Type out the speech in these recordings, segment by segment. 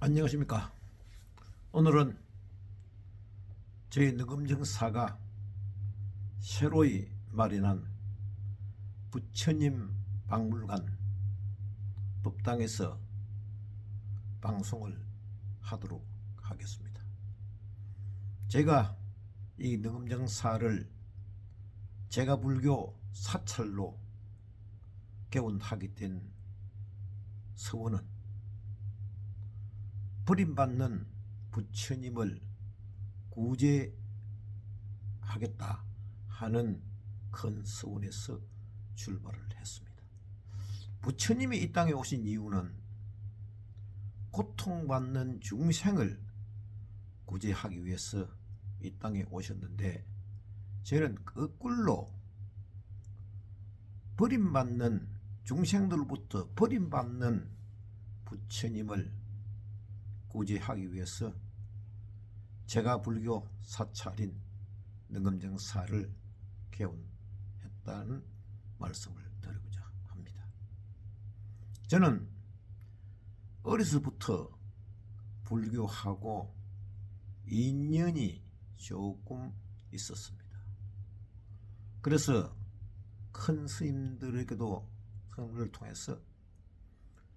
안녕하십니까. 오늘은 저희 능금정사가 새로이 마련한 부처님 박물관 법당에서 방송을 하도록 하겠습니다. 제가 이 능금정사를 제가 불교 사찰로 개원하게 된 서원은 버림받는 부처님을 구제하겠다 하는 큰 서원에서 출발을 했습니다. 부처님이 이 땅에 오신 이유는 고통받는 중생을 구제하기 위해서 이 땅에 오셨는데, 저는 거꾸로 버림받는 중생들부터 버림받는 부처님을 구제하기 위해서 제가 불교 사찰인 능금정사를 개원했다는 말씀을 드리고자 합니다. 저는 어려서부터 불교하고 인연이 조금 있었습니다. 그래서 큰 스님들에게도 선을 통해서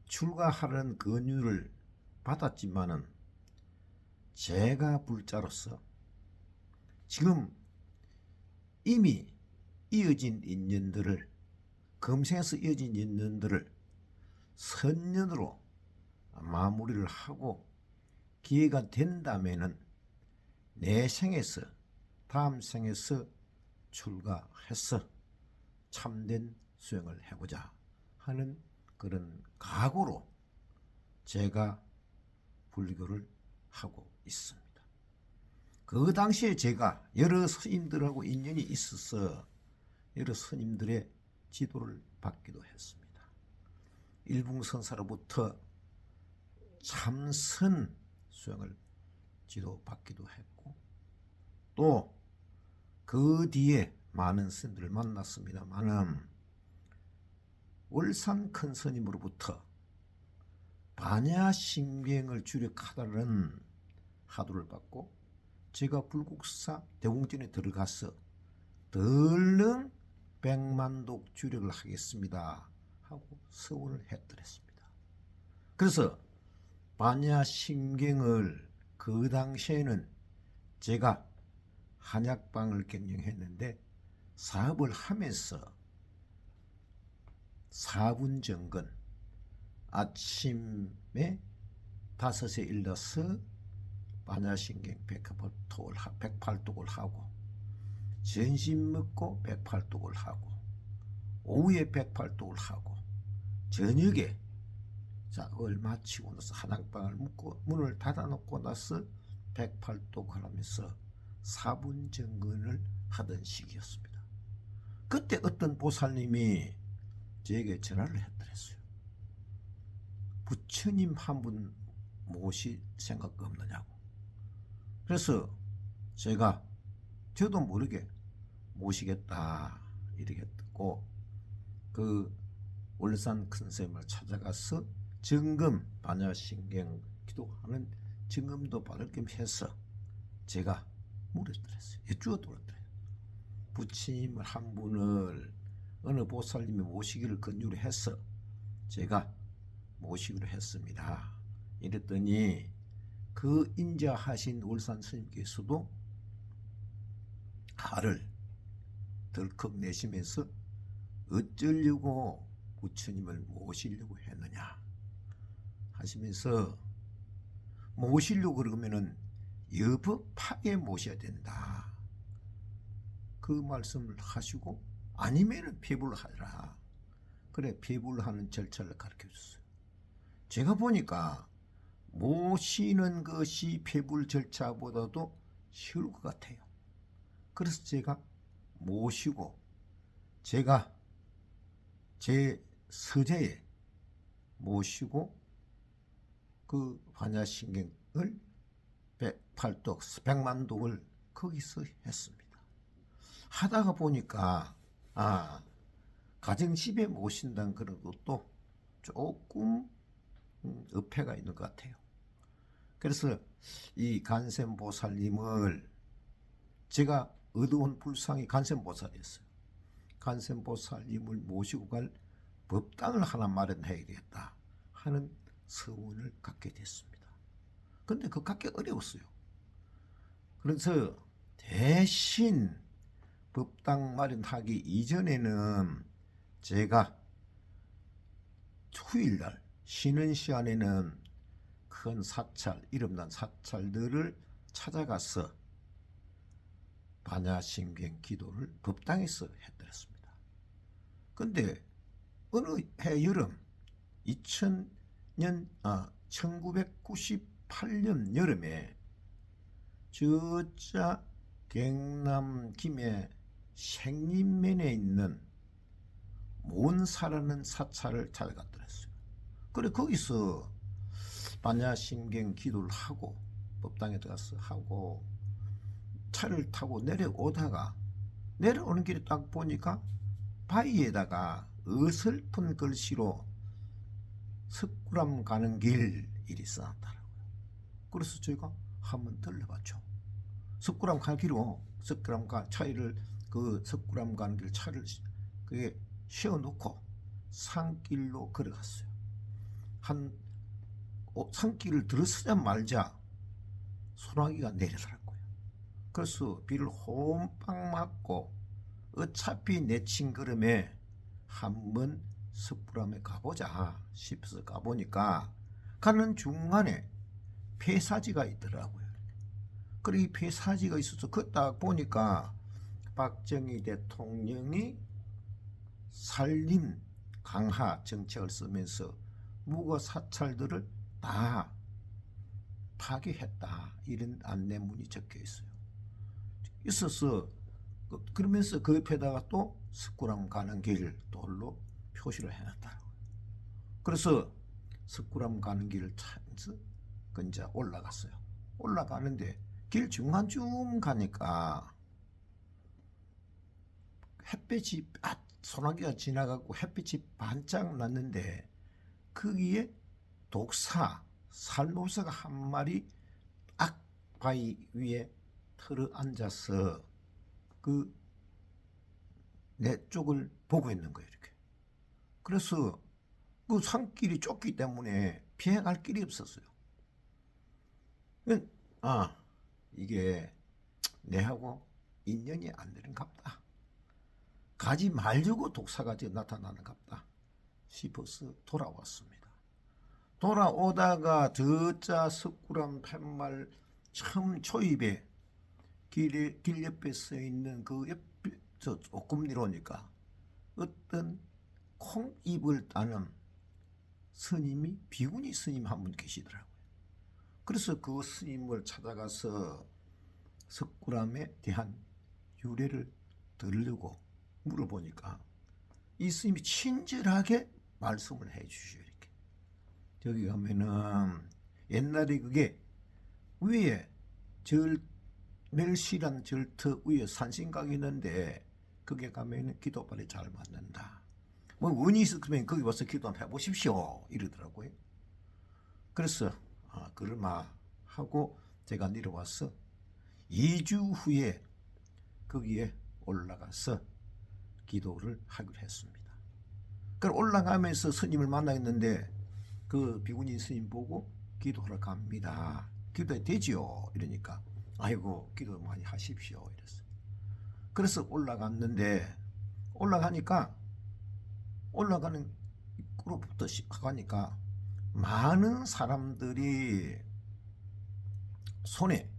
출가하라는 권유를 받았지만은 제가 불자로서 지금 이미 이어진 인연들을, 금생에서 이어진 인연들을 선년으로 마무리를 하고 기회가 된다면은 내 생에서, 다음 생에서 출가해서 참된 수행을 해보자 하는 그런 각오로 제가 불교를 하고 있습니다. 그 당시에 제가 여러 스님들하고 인연이 있어서 여러 스님들의 지도를 받기도 했습니다. 일붕선사로부터 참선 수행을 지도받기도 했고, 또 그 뒤에 많은 스님들을 만났습니다만은 월산 큰 스님으로부터 반야심경을 주력하다는 하도를 받고, 제가 불국사 대웅전에 들어가서 덜렁 100만독 주력을 하겠습니다 하고 서원을 해드렸습니다. 그래서 반야심경을 그 당시에는 제가 한약방을 경영했는데, 사업을 하면서 4분 정근, 아침에 5시에 일어서 반야심경 108독을 하고, 점심 먹고 108독을 하고, 오후에 108독을 하고, 저녁에 작업을 마치고 나서 한약방을 문을 닫아놓고 나서 108독을 하면서 4분 정근을 하던 시기였습니다. 그때 어떤 보살님이 저에게 전화를 했더랬어요. 부처님 한 분 모실 생각 없느냐고. 그래서 제가 저도 모르게 모시겠다 이렇게 듣고, 그 월산 큰스님을 찾아가서 정금, 반야심경 기도하는 정금도 받을 겸 해서 제가 물었더랬어요. 여쭈어들었더래요. 부처님 한 분을 어느 보살님이 모시기를 권유를 해서 제가 모시기로 했습니다. 이랬더니 그 인자하신 월산 스님께서도 화를 덜컥 내시면서 어쩌려고 부처님을 모시려고 했느냐 하시면서, 모시려고 그러면은 여법하게 모셔야 된다 그 말씀을 하시고, 아니면은 폐불을 하라. 그래 폐불하는 절차를 가르쳐 줬어요. 제가 보니까 모시는 것이 폐불 절차보다도 쉬울 것 같아요. 그래서 제가 모시고, 제가 제 서재에 모시고 그 반야심경을 108독, 100만독을 거기서 했습니다. 하다가 보니까 가정집에 모신다는 그런 것도 조금 어폐가 있는 것 같아요. 그래서 이 간센보살님을 제가 얻어온 불상이 간센보살이었어요. 간센보살님을 모시고 갈 법당을 하나 마련해야 되겠다 하는 서원을 갖게 됐습니다. 근데 그 갖기 어려웠어요. 그래서 대신 법당 마련하기 이전에는 제가 휴일날 쉬는 시간에는 큰 사찰, 이름난 사찰들을 찾아가서 반야심경 기도를 법당에서 해드렸습니다. 근데 어느 해 여름 1998년 여름에 저자 경남 김해 생림면에 있는 몬사라는 사찰을 찾아갔더랬어요. 그래 거기서 반야심경 기도를 하고 법당에 들어가서 하고 차를 타고 내려오다가 내려오는 길에 딱 보니까 바위에다가 어설픈 글씨로 석굴암 가는 길 일이 써놨더라고요. 그래서 저희가 한번 들러봤죠. 석굴암 갈 길로 석굴암 차를 그 석굴암 가는 길 차를 그게 세워놓고 산길로 걸어갔어요. 산길을 들어서자마자 소나기가 내리더라고요. 그래서 비를 홈빵 맞고 어차피 내친 걸음에 한번 석굴암에 가보자 싶어서 가보니까 가는 중간에 폐사지가 있더라고요. 그리고 이 폐사지가 있어서 그 딱 보니까 박정희 대통령이 산림 강화 정책을 쓰면서 무거 사찰들을 다 파괴했다 이런 안내문이 적혀 있어요. 있어서 그러면서 그 옆에다가 또 석굴암 가는 길 돌로 표시를 해놨더라고요. 그래서 석굴암 가는 길을 찾아서 이제 올라갔어요. 올라가는데 길 중간쯤 가니까 햇빛이 소나기가 지나가고 햇빛이 반짝 났는데 거기에 독사 살모사가 한 마리 딱 바위 위에 틀어 앉아서 그 내 쪽을 보고 있는 거예요. 이렇게. 그래서 그 산길이 좁기 때문에 피해갈 길이 없었어요. 이게 내하고 인연이 안 되는갑다. 가지 말려고 독사가 나타나는갑다 싶어서 돌아왔습니다. 돌아오다가 저자 석굴암 팻말 처음 초입에 길 옆에 서 있는 그 옆에 조금 내려오니까 어떤 콩잎을 따는 스님이 비구니 스님 한 분 계시더라고요. 그래서 그 스님을 찾아가서 석굴암에 대한 유래를 들으려고 물어보니까 이 스님이 친절하게 말씀을 해 주셔요. 이렇게 저기 가면은 옛날에 그게 위에 멸시란 절터 위에 산신각이 있는데 거기에 가면은 기도발이 잘 맞는다. 뭐 운이 있으면 거기 와서 기도 한번 해보십시오 이러더라고요. 그래서 그럴마 하고 제가 내려와서 2주 후에 거기에 올라가서 기도를 하기로 했습니다. 그걸 올라가면서 스님을 만나겠는데 그 비구니 스님 보고 기도하러 갑니다. 기도해 되지요? 이러니까 아이고 기도 많이 하십시오 이랬어요. 그래서 올라갔는데 올라가니까 올라가는 그룹부터 가니까 많은 사람들이 손에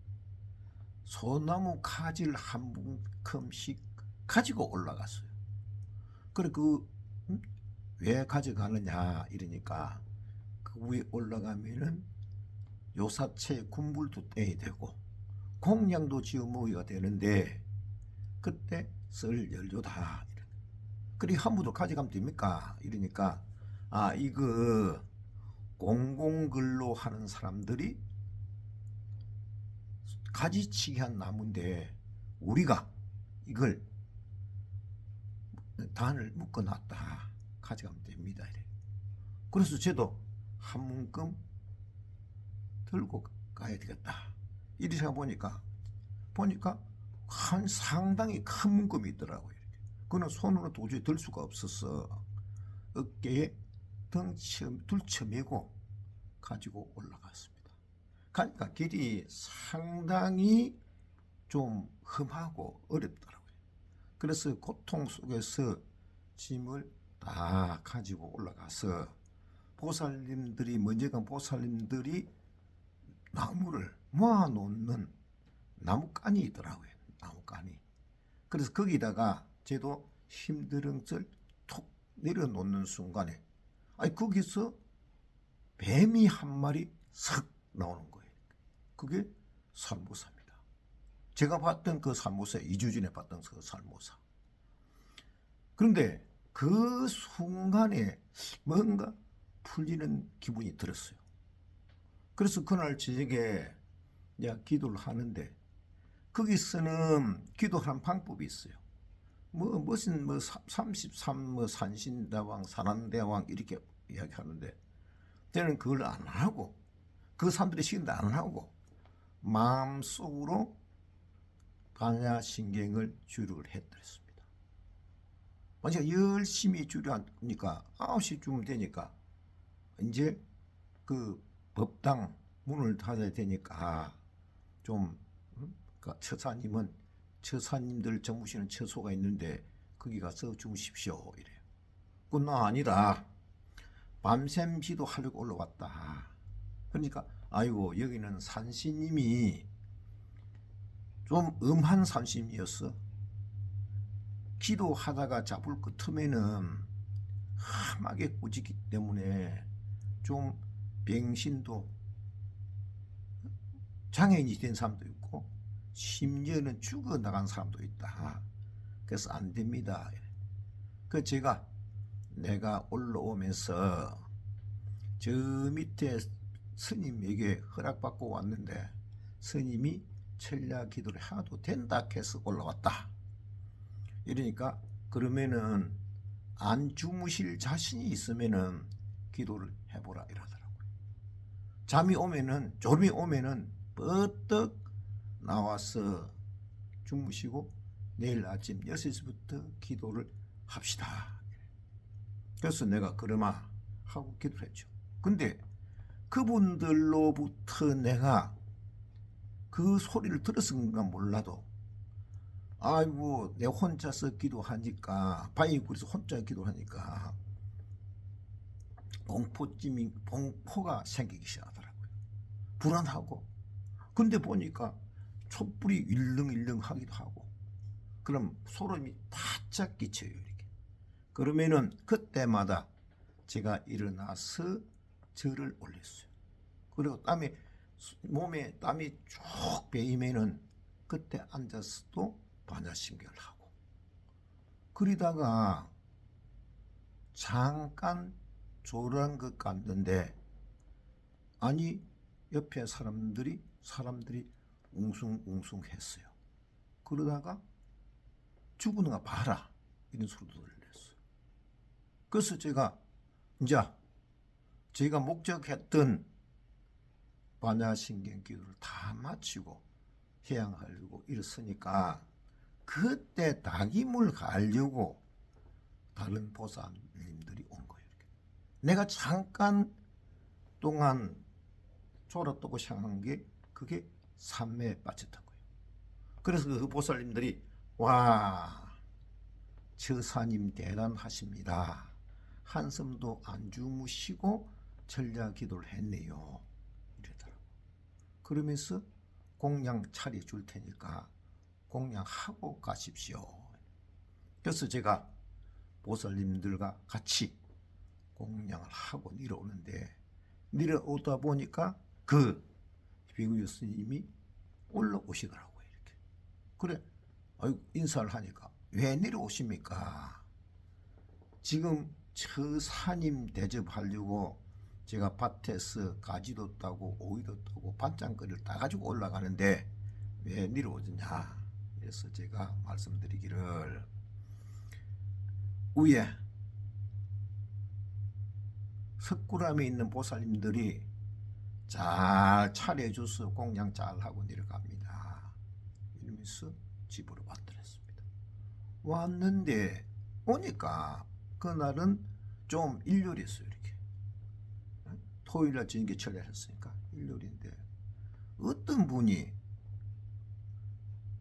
소나무 가지를 한 움큼씩 가지고 올라갔어요. 그래 왜 가져가느냐 이러니까 그 위에 올라가면은 요사체 군불도 떼야 되고 공양도 지어 먹어야 되는데 그때 쓸 연료다. 그리 함부로 가져가면 됩니까? 이러니까 이거 공공근로 하는 사람들이 가지치기 한 나무인데 우리가 이걸 단을 묶어놨다. 가져가면 됩니다. 이래. 그래서 저도 한 문금 들고 가야 되겠다. 이리 생각 보니까 한 상당히 큰 문금이 있더라고요. 그는 손으로 도저히 들 수가 없어서 어깨에 들쳐매고 가지고 올라갔습니다. 가니까 길이 상당히 좀 험하고 어렵더라고요. 그래서 고통 속에서 짐을 다 가지고 올라가서 보살님들이 먼저 간 보살님들이 나무를 모아놓는 나무깐이 있더라고요. 나무깐이. 그래서 거기다가 저도 힘들은절 톡 내려놓는 순간에 거기서 뱀이 한 마리 싹 나오는 거예요. 그게 살모사입니다. 제가 봤던 그 살모사, 2주 전에 봤던 그 살모사. 그런데 그 순간에 뭔가 풀리는 기분이 들었어요. 그래서 그날 저녁에 기도를 하는데 거기서는 기도하는 방법이 있어요. 무슨 33 산신대왕 산한대왕 이렇게 이야기하는데 저는 그걸 안 하고 그 사람들이 시킨데 안 하고 마음속으로 반야신경을 주력을 해드렸습니다. 제가 열심히 주려하니까 9시쯤 되니까 이제 그 법당 문을 닫아야 되니까 좀 처사님들 정무시는 처소가 있는데 거기 가서 주무십시오 이래요. 나 아니다. 밤샘 기도하려고 올라왔다. 그러니까 아이고 여기는 산신님이 좀 엄한 산신이었어. 기도하다가 잡을 그 틈에는 함하게 꾸짖기 때문에 좀 병신도 장애인이 된 사람도 있고 심지어는 죽어나간 사람도 있다. 그래서 안 됩니다. 그 내가 올라오면서 저 밑에 스님에게 허락받고 왔는데 스님이 천야 기도를 해도 된다 해서 올라왔다. 이러니까 그러면은 안 주무실 자신이 있으면은 기도를 해보라 이러더라고요. 졸음이 오면은 뻗떡 나와서 주무시고 내일 아침 6시부터 기도를 합시다. 그래서 내가 그러마 하고 기도를 했죠. 근데 그분들로부터 내가 그 소리를 들었은가 몰라도 아이고 내 혼자서 기도하니까 바위굴에서 혼자 기도하니까 공포가 생기기 시작하더라고요. 불안하고. 근데 보니까 촛불이 일렁일렁 하기도 하고 그럼 소름이 바짝 끼쳐요. 이렇게. 그러면은 그때마다 제가 일어나서 절을 올렸어요. 그리고 몸에 땀이 쭉 배이면은 그때 앉아서도 반야신경을 하고 그러다가 잠깐 졸한 것 같는데 옆에 사람들이 웅숭웅숭했어요. 그러다가 죽은 거 봐라 이런 소리도 들렸어요. 그래서 제가 목적했던 반야신경 기도를 다 마치고 해양하려고 일어서니까 그때 낙임을 가려고 다른 보살님들이 온 거예요. 이렇게. 내가 잠깐 동안 졸았다고 생각한 게 그게 산매에 빠졌던 거예요. 그래서 그 보살님들이 와 처사님 대단하십니다. 한숨도 안 주무시고 전략 기도를 했네요. 이러더라고요. 그러면서 공양 차려줄 테니까 공양하고 가십시오. 그래서 제가 보살님들과 같이 공양을 하고 내려오다 보니까 그 비구유 스님이 올라오시더라고요. 이렇게. 그래, 인사를 하니까 왜 내려오십니까? 지금 처사님 대접하려고 제가 밭에서 가지도 따고 오이도 따고 반찬거리를 따가지고 올라가는데 왜 내려오느냐. 그래서 제가 말씀드리기를 위에 석굴암에 있는 보살님들이 잘 차려줘서 공양 잘 하고 내려갑니다. 이러면서 집으로 왔더랬습니다. 왔는데 오니까 그날은 좀 일요일이었어요. 이렇게 토요일날 저녁에 철회했으니까 일요일인데 어떤 분이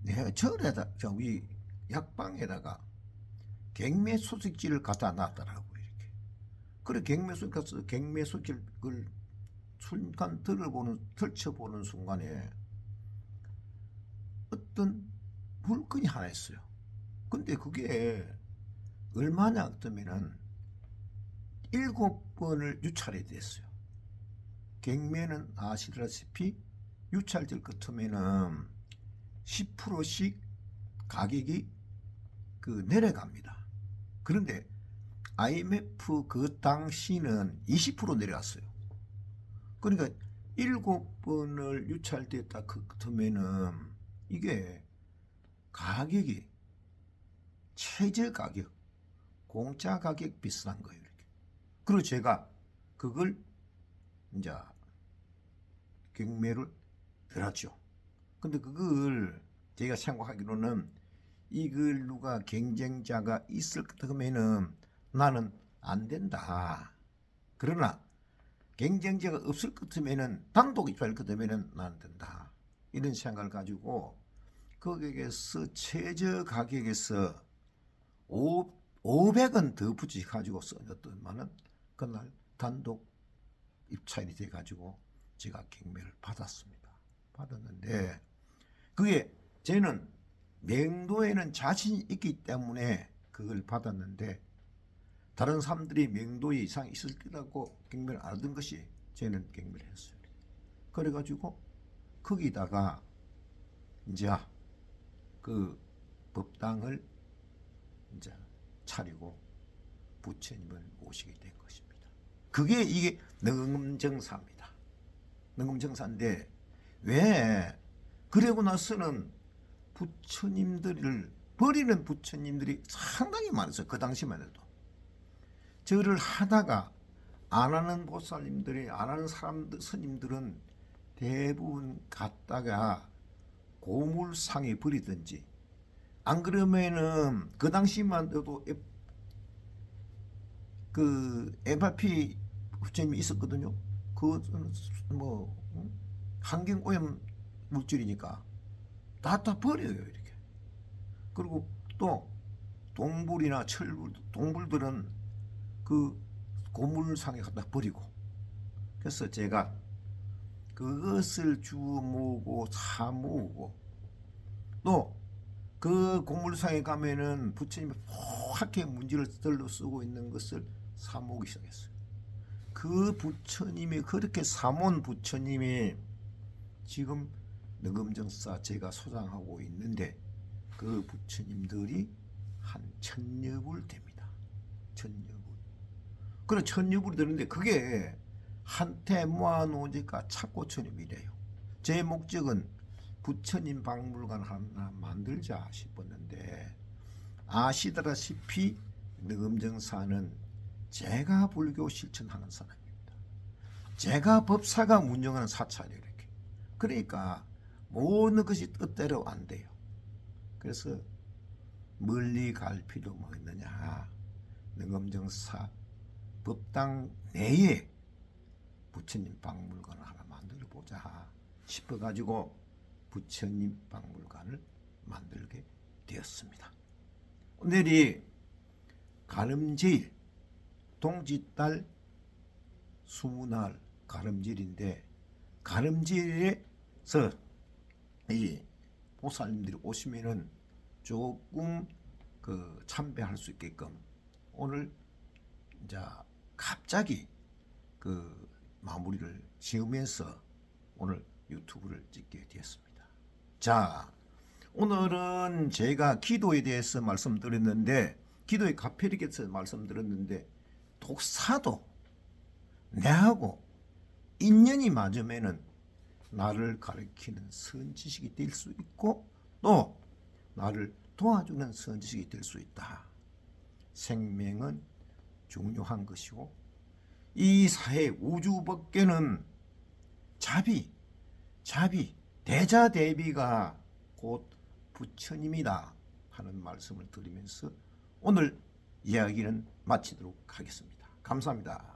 내 절에다 저기 약방에다가 갱매 소식지를 갖다 놨더라고 이렇게. 그래 갱매 소식을 순간 펼쳐보는 순간에 어떤 물건이 하나 있어요. 근데 그게 얼마나 했더면은 7번을 유찰이 됐어요. 갱매는 아시다시피 유찰될 같으면은 10%씩 가격이 내려갑니다. 그런데 IMF 그 당시는 20% 내려갔어요. 그러니까 7번을 유찰됐다 그러면은 이게 가격이 최저 가격, 공짜 가격 비슷한 거예요. 이렇게. 그리고 제가 그걸 이제 경매를 들었죠. 근데 그걸 제가 생각하기로는 이걸 누가 경쟁자가 있을 것 같으면은 나는 안 된다. 그러나 경쟁자가 없을 것 같으면은 단독 입찰할 것 같으면은 나는 된다. 이런 생각을 가지고 거기에서 최저 가격에서 500원 더 붙이 가지고 써줬더만은 그날 단독 입찰이 돼 가지고 제가 경매를 받았습니다. 받았는데 그게 저는 명도에는 자신이 있기 때문에 그걸 받았는데 다른 사람들이 명도에 이상이 있을 거라고 경매를 안 하던 것이 저는 경매를 했어요. 그래가지고 거기다가 이제 그 법당을 이제 차리고 부처님을 모시게 된 것입니다. 그게 이게 능음정사입니다. 능음정사인데 왜 그러고 나서는 부처님들을 버리는 부처님들이 상당히 많았어요. 그 당시만 해도. 절을 하다가 안 하는 보살님들이 안 하는 사람들 스님들은 대부분 갔다가 고물상에 버리든지 안 그러면은 그 당시만 해도 그 FRP 부처님이 있었거든요. 그거는 뭐 환경 오염 물질이니까 다 버려요 이렇게. 그리고 또 동물이나 철물 동물들은 그 고물상에 갖다 버리고. 그래서 제가 그것을 주워 모으고 사 모으고 또 그 고물상에 가면은 부처님이 포하게 문지를 들러 쓰고 있는 것을 사 모으기 시작했어요. 그 부처님이 그렇게 사모은 부처님이 지금 능음정사 제가 소장하고 있는데 그 부처님들이 한 1000여불 됩니다. 1000여불. 그래 1000여불이 되는데 그게 한테 모아놓으니까 착고천임이래요. 제 목적은 부처님 박물관 하나 만들자 싶었는데 아시다시피 능음정사는 제가 불교 실천하는 사람입니다. 제가 법사가 운영하는 사찰이에요. 이렇게. 그러니까 모든 것이 뜻대로 안 돼요. 그래서 멀리 갈 필요 뭐 있느냐. 능음정사 법당 내에 부처님 박물관을 하나 만들어 보자 싶어가지고 부처님 박물관을 만들게 되었습니다. 오늘이 가름제일 동짓달 20날 가름제일인데 가름제일에서 이 보살님들이 오시면은 조금 참배할 수 있게끔 오늘 이제 갑자기 마무리를 지으면서 오늘 유튜브를 찍게 되었습니다. 자, 오늘은 제가 기도에 대해서 말씀드렸는데 기도의 가페에 대해서 말씀드렸는데 독사도 내하고 인연이 맞으면은 나를 가르치는 선지식이 될 수 있고 또 나를 도와주는 선지식이 될 수 있다. 생명은 중요한 것이고 이 사회 우주 밖에는 자비, 대자대비가 곧 부처님이다 하는 말씀을 드리면서 오늘 이야기는 마치도록 하겠습니다. 감사합니다.